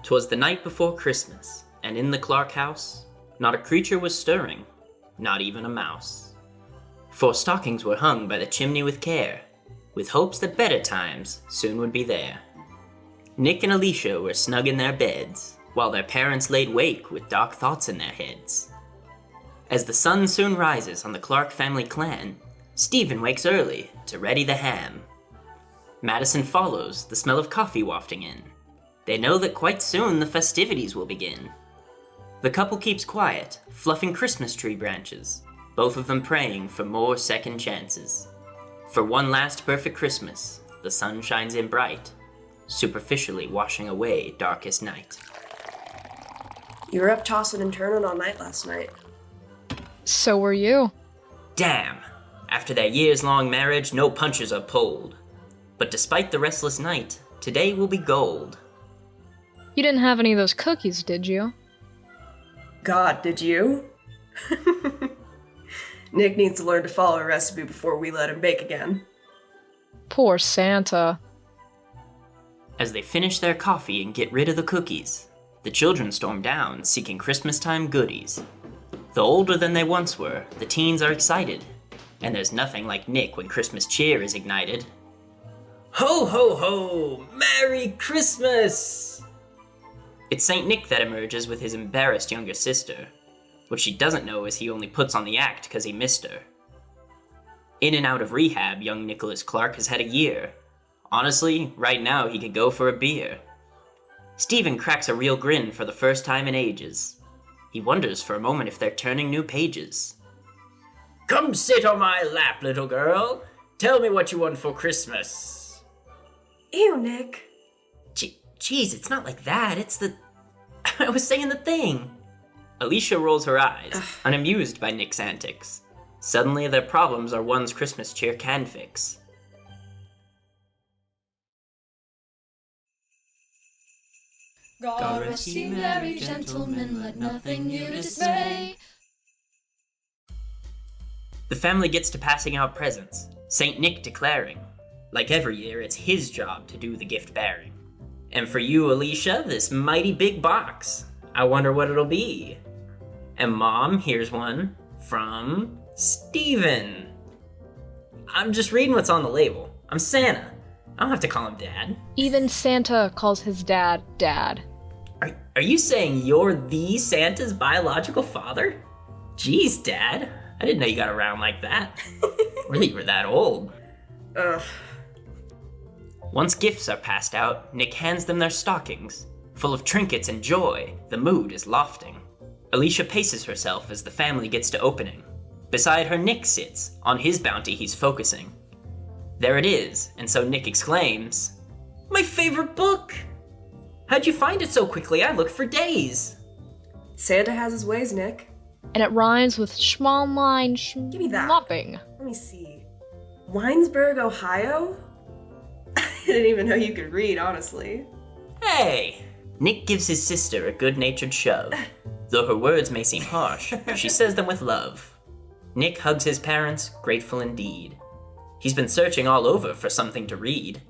'Twas the night before Christmas, and in the Clark house, not a creature was stirring, not even a mouse. For stockings were hung by the chimney with care, with hopes that better times soon would be there. Nick and Alicia were snug in their beds, while their parents laid wake with dark thoughts in their heads. As the sun soon rises on the Clark family clan, Stephen wakes early to ready the ham. Madison follows, the smell of coffee wafting in. They know that quite soon the festivities will begin. The couple keeps quiet, fluffing Christmas tree branches, both of them praying for more second chances. For one last perfect Christmas, the sun shines in bright, superficially washing away darkest night. You were up tossing and turning all night last night. So were you. Damn! After their years-long marriage, no punches are pulled. But despite the restless night, today will be gold. You didn't have any of those cookies, did you? God, did you? Nick needs to learn to follow a recipe before we let him bake again. Poor Santa. As they finish their coffee and get rid of the cookies, the children storm down, seeking Christmas-time goodies. Though older than they once were, the teens are excited, and there's nothing like Nick when Christmas cheer is ignited. Ho ho ho! Merry Christmas! It's St. Nick that emerges with his embarrassed younger sister. What she doesn't know is he only puts on the act because he missed her. In and out of rehab, young Nicholas Clark has had a year. Honestly, right now he could go for a beer. Stephen cracks a real grin for the first time in ages. He wonders for a moment if they're turning new pages. Come sit on my lap, little girl. Tell me what you want for Christmas. Ew, Nick. Jeez, it's not like that. It's the... I was saying the thing. Alicia rolls her eyes, unamused by Nick's antics. Suddenly, their problems are ones Christmas cheer can fix. God rest ye merry gentlemen, let nothing you dismay. The family gets to passing out presents, St. Nick declaring, like every year, it's his job to do the gift bearing. And for you, Alicia, this mighty big box. I wonder what it'll be. And Mom, here's one from Stephen. I'm just reading what's on the label. I'm Santa. I don't have to call him Dad. Even Santa calls his dad, Dad. Are you saying you're the Santa's biological father? Jeez, Dad. I didn't know you got around like that. Really, you were that old. Ugh. Once gifts are passed out, Nick hands them their stockings. Full of trinkets and joy, the mood is lofting. Alicia paces herself as the family gets to opening. Beside her, Nick sits. On his bounty, he's focusing. There it is, and so Nick exclaims, "My favorite book! How'd you find it so quickly? I looked for days." Santa has his ways, Nick. And it rhymes with schmalmine Give me that. schmopping. Let me see. Winesburg, Ohio? I didn't even know you could read, honestly. Hey! Nick gives his sister a good-natured shove. Though her words may seem harsh, she says them with love. Nick hugs his parents, grateful indeed. He's been searching all over for something to read.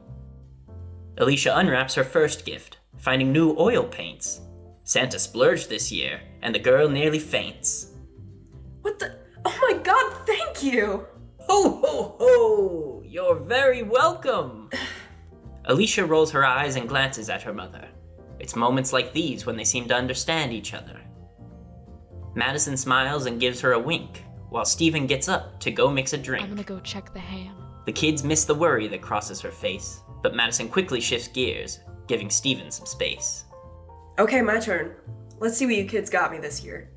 Alicia unwraps her first gift, finding new oil paints. Santa splurged this year, and the girl nearly faints. What the? Oh my god, thank you! Ho ho ho! You're very welcome! Alicia rolls her eyes and glances at her mother. It's moments like these when they seem to understand each other. Madison smiles and gives her a wink, while Stephen gets up to go mix a drink. I'm gonna go check the ham. The kids miss the worry that crosses her face, but Madison quickly shifts gears, giving Stephen some space. Okay, my turn. Let's see what you kids got me this year.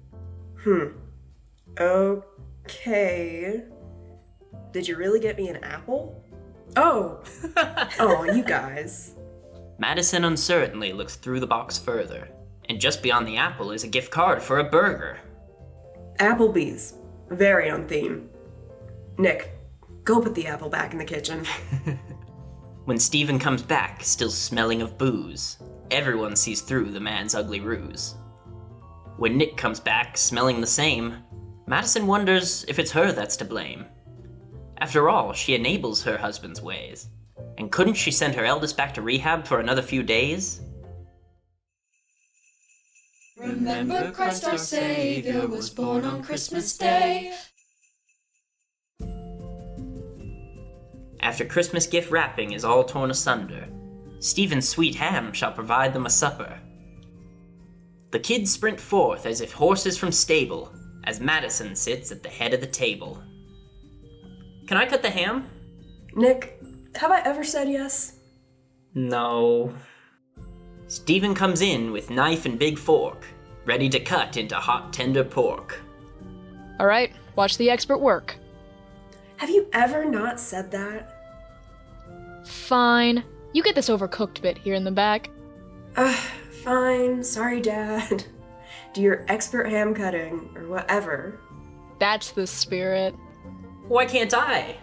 Okay. Did you really get me an apple? Oh! Oh, you guys. Madison uncertainly looks through the box further, and just beyond the apple is a gift card for a burger. Applebee's. Very on theme. Nick, go put the apple back in the kitchen. When Stephen comes back, still smelling of booze, everyone sees through the man's ugly ruse. When Nick comes back, smelling the same, Madison wonders if it's her that's to blame. After all, she enables her husband's ways. And couldn't she send her eldest back to rehab for another few days? Remember Christ our Savior was born on Christmas Day. After Christmas gift wrapping is all torn asunder, Stephen's sweet ham shall provide them a supper. The kids sprint forth as if horses from stable, as Madison sits at the head of the table. Can I cut the ham? Nick, have I ever said yes? No. Stephen comes in with knife and big fork, ready to cut into hot tender pork. Alright, watch the expert work. Have you ever not said that? Fine. You get this overcooked bit here in the back. Fine. Sorry, Dad. Do your expert ham cutting, or whatever. That's the spirit. Why can't I?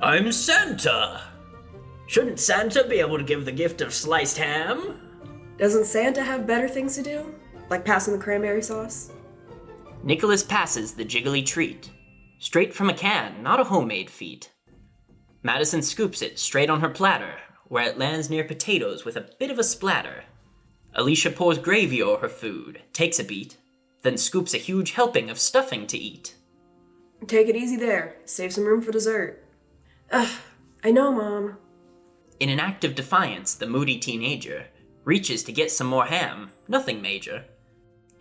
I'm Santa! Shouldn't Santa be able to give the gift of sliced ham? Doesn't Santa have better things to do? Like passing the cranberry sauce? Nicholas passes the jiggly treat. Straight from a can, not a homemade feat. Madison scoops it straight on her platter, where it lands near potatoes with a bit of a splatter. Alicia pours gravy o'er her food, takes a beat, then scoops a huge helping of stuffing to eat. Take it easy there. Save some room for dessert. I know, Mom. In an act of defiance, the moody teenager reaches to get some more ham, nothing major.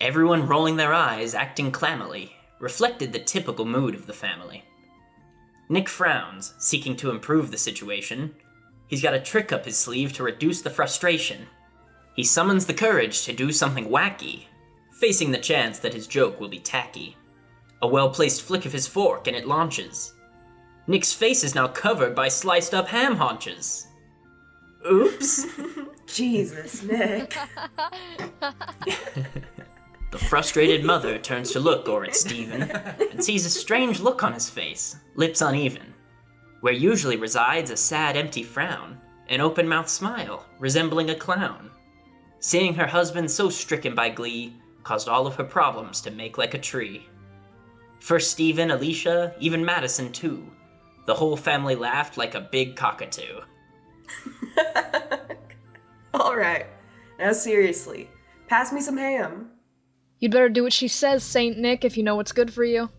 Everyone rolling their eyes, acting clammily, reflected the typical mood of the family. Nick frowns, seeking to improve the situation. He's got a trick up his sleeve to reduce the frustration. He summons the courage to do something wacky, facing the chance that his joke will be tacky. A well-placed flick of his fork and it launches. Nick's face is now covered by sliced up ham haunches. Oops. Jesus, Nick. The frustrated mother turns to look o'er at Stephen and sees a strange look on his face, lips uneven. Where usually resides a sad, empty frown, an open-mouthed smile, resembling a clown. Seeing her husband so stricken by glee caused all of her problems to make like a tree. First Stephen, Alicia, even Madison too. The whole family laughed like a big cockatoo. Alright, now seriously, pass me some ham. You'd better do what she says, Saint Nick, if you know what's good for you.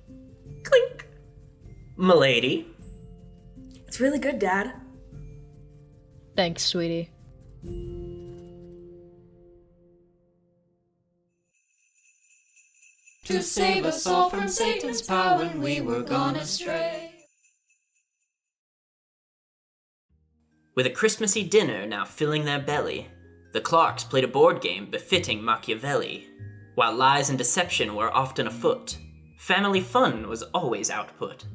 Clink. M'lady. It's really good, Dad. Thanks, sweetie. To save us all from Satan's power when we were gone astray. With a Christmassy dinner now filling their belly, the Clarks played a board game befitting Machiavelli. While lies and deception were often afoot, family fun was always output.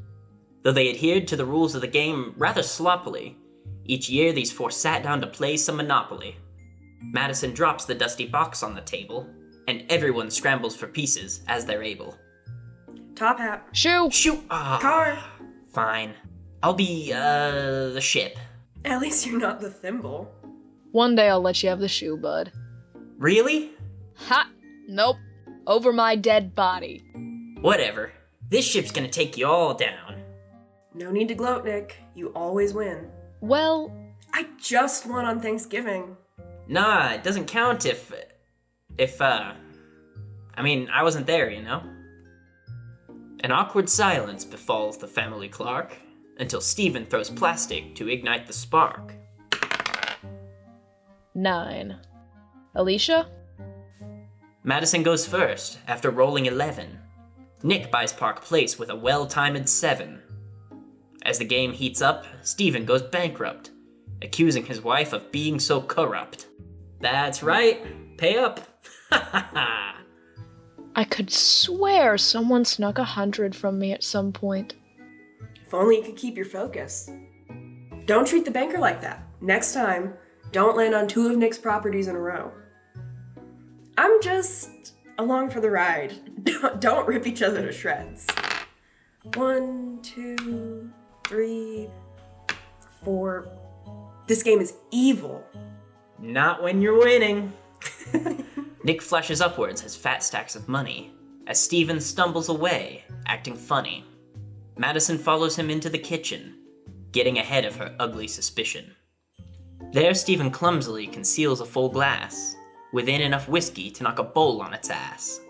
Though they adhered to the rules of the game rather sloppily, each year these four sat down to play some Monopoly. Madison drops the dusty box on the table, and everyone scrambles for pieces as they're able. Top hat. Shoe! Shoot! Ah, Car. fine. I'll be, the ship. At least you're not the thimble. One day I'll let you have the shoe, bud. Really? Ha! Nope. Over my dead body. Whatever. This ship's gonna take you all down. No need to gloat, Nick. You always win. Well, I just won on Thanksgiving. Nah, it doesn't count if, I wasn't there, you know? An awkward silence befalls the family Clark, until Stephen throws plastic to ignite the spark. 9. Alicia? Madison goes first, after rolling 11. Nick buys Park Place with a well-timed 7. As the game heats up, Stephen goes bankrupt, accusing his wife of being so corrupt. That's right, pay up. Ha ha ha. I could swear someone snuck 100 from me at some point. If only you could keep your focus. Don't treat the banker like that. Next time, don't land on 2 of Nick's properties in a row. I'm just along for the ride. Don't rip each other to shreds. 1, 2, 3, 4. This game is evil. Not when you're winning. Nick flashes upwards as fat stacks of money, as Stephen stumbles away, acting funny. Madison follows him into the kitchen, getting ahead of her ugly suspicion. There Stephen clumsily conceals a full glass, within enough whiskey to knock a bowl on its ass.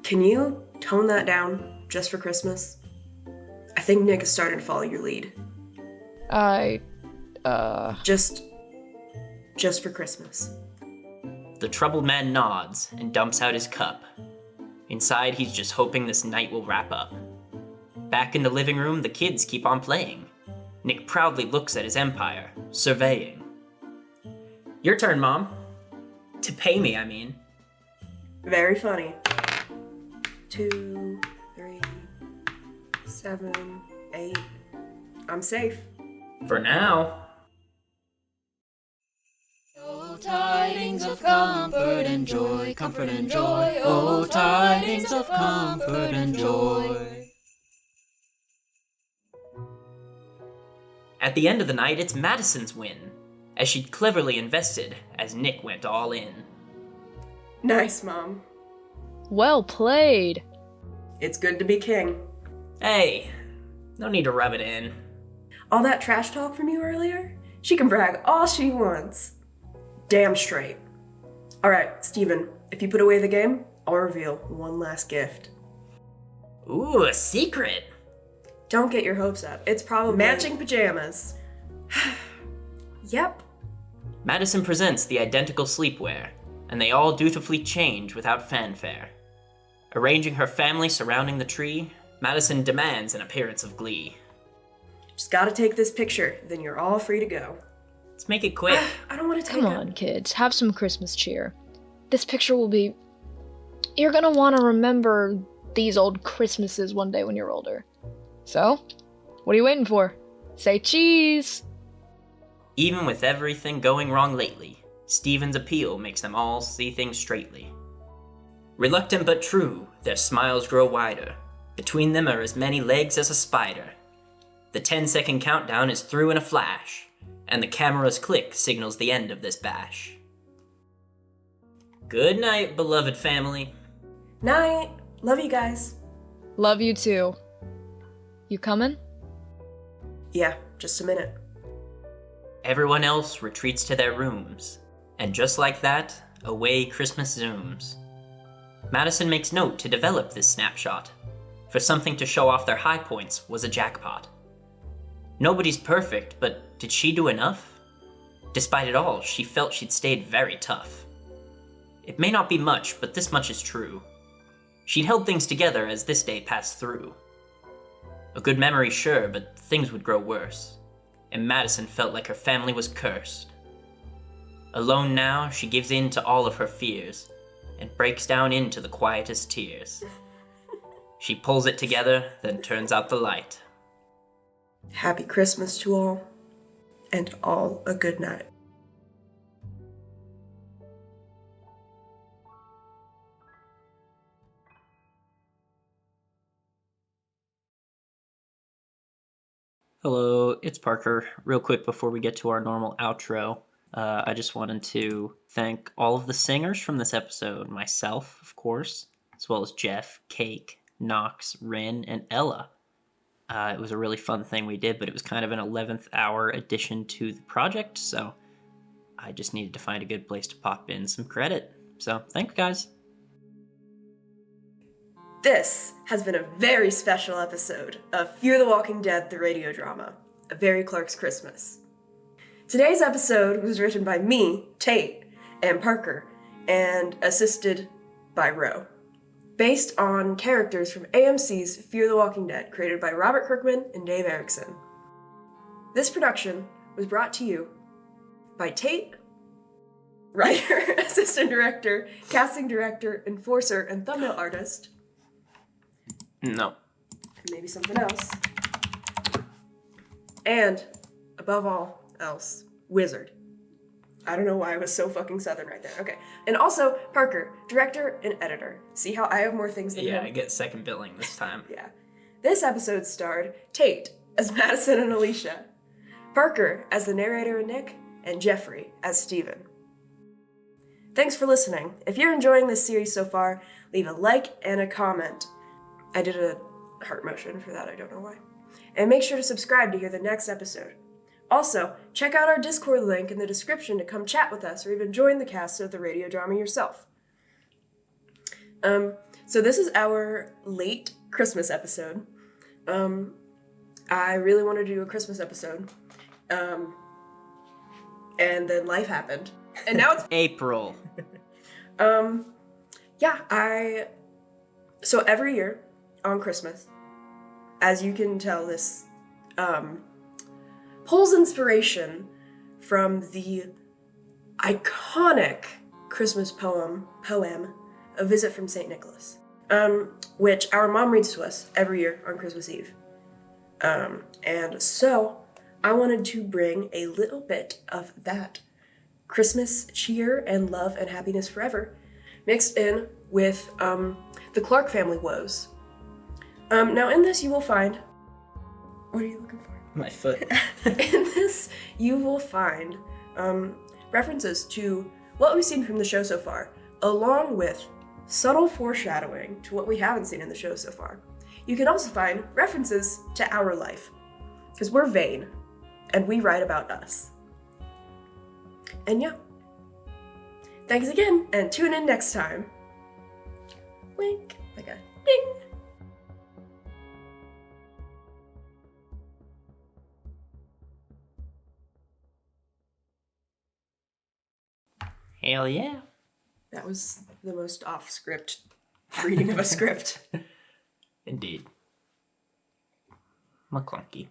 Can you tone that down just for Christmas? I think Nick is starting to follow your lead. Just for Christmas. The troubled man nods and dumps out his cup. Inside, he's just hoping this night will wrap up. Back in the living room, the kids keep on playing. Nick proudly looks at his empire, surveying. Your turn, Mom. To pay me, I mean. Very funny. 2, 3, 7, 8. I'm safe. For now. Oh, tidings of comfort and joy, comfort and joy. Oh, tidings of comfort and joy. At the end of the night, it's Madison's win, as she'd cleverly invested as Nick went all in. Nice, Mom. Well played. It's good to be king. Hey, no need to rub it in. All that trash talk from you earlier? She can brag all she wants. Damn straight. Alright, Steven, if you put away the game, I'll reveal one last gift. Ooh, a secret! Don't get your hopes up. It's probably matching pajamas. Yep. Madison presents the identical sleepwear, and they all dutifully change without fanfare. Arranging her family surrounding the tree, Madison demands an appearance of glee. Just gotta take this picture, then you're all free to go. Let's make it quick. I don't want to take Come on, kids, have some Christmas cheer. This picture will be... You're gonna want to remember these old Christmases one day when you're older. So, what are you waiting for? Say cheese! Even with everything going wrong lately, Steven's appeal makes them all see things straightly. Reluctant but true, their smiles grow wider. Between them are as many legs as a spider. The 10-second countdown is through in a flash, and the camera's click signals the end of this bash. Good night, beloved family. Night. Love you guys. Love you too. You coming? Yeah, just a minute. Everyone else retreats to their rooms, and just like that, away Christmas zooms. Madison makes note to develop this snapshot, for something to show off their high points was a jackpot. Nobody's perfect, but did she do enough? Despite it all, she felt she'd stayed very tough. It may not be much, but this much is true. She'd held things together as this day passed through. A good memory, sure, but things would grow worse, and Madison felt like her family was cursed. Alone now, she gives in to all of her fears, and breaks down into the quietest tears. She pulls it together, then turns out the light. Happy Christmas to all, and all a good night. Hello, it's Parker. Real quick before we get to our normal outro, I just wanted to thank all of the singers from this episode. Myself, of course, as well as Jeff, Cake, Knox, Rin, and Ella. It was a really fun thing we did, but it was kind of an 11th hour addition to the project, so I just needed to find a good place to pop in some credit. So, thanks, guys. This has been a very special episode of Fear the Walking Dead, the radio drama, A Very Clark's Christmas. Today's episode was written by me, Tate, and Parker, and assisted by Ro, based on characters from AMC's Fear the Walking Dead, created by Robert Kirkman and Dave Erickson. This production was brought to you by Tate, writer, assistant director, casting director, enforcer, and thumbnail artist. No. Maybe something else. And, above all else, wizard. I don't know why I was so fucking southern right there. Okay. And also, Parker, director and editor. See how I have more things than him? Yeah, I get second billing this time. Yeah. This episode starred Tate as Madison and Alicia, Parker as the narrator and Nick, and Jeffrey as Steven. Thanks for listening. If you're enjoying this series so far, leave a like and a comment. I did a heart motion for that, I don't know why. And make sure to subscribe to hear the next episode. Also, check out our Discord link in the description to come chat with us or even join the cast of the radio drama yourself. So this is our late Christmas episode. I really wanted to do a Christmas episode. And then life happened. And now it's April. So every year on Christmas, as you can tell, this pulls inspiration from the iconic Christmas poem, A Visit from St. Nicholas, which our mom reads to us every year on Christmas Eve. And so I wanted to bring a little bit of that Christmas cheer and love and happiness forever mixed in with the Clark family woes. Now in this you will find... What are you looking for? My foot. In this you will find references to what we've seen from the show so far, along with subtle foreshadowing to what we haven't seen in the show so far. You can also find references to our life, because we're vain, and we write about us. And yeah. Thanks again, and tune in next time. Wink, like a ding. Hell yeah. That was the most off-script reading of a script. Indeed. McClunky.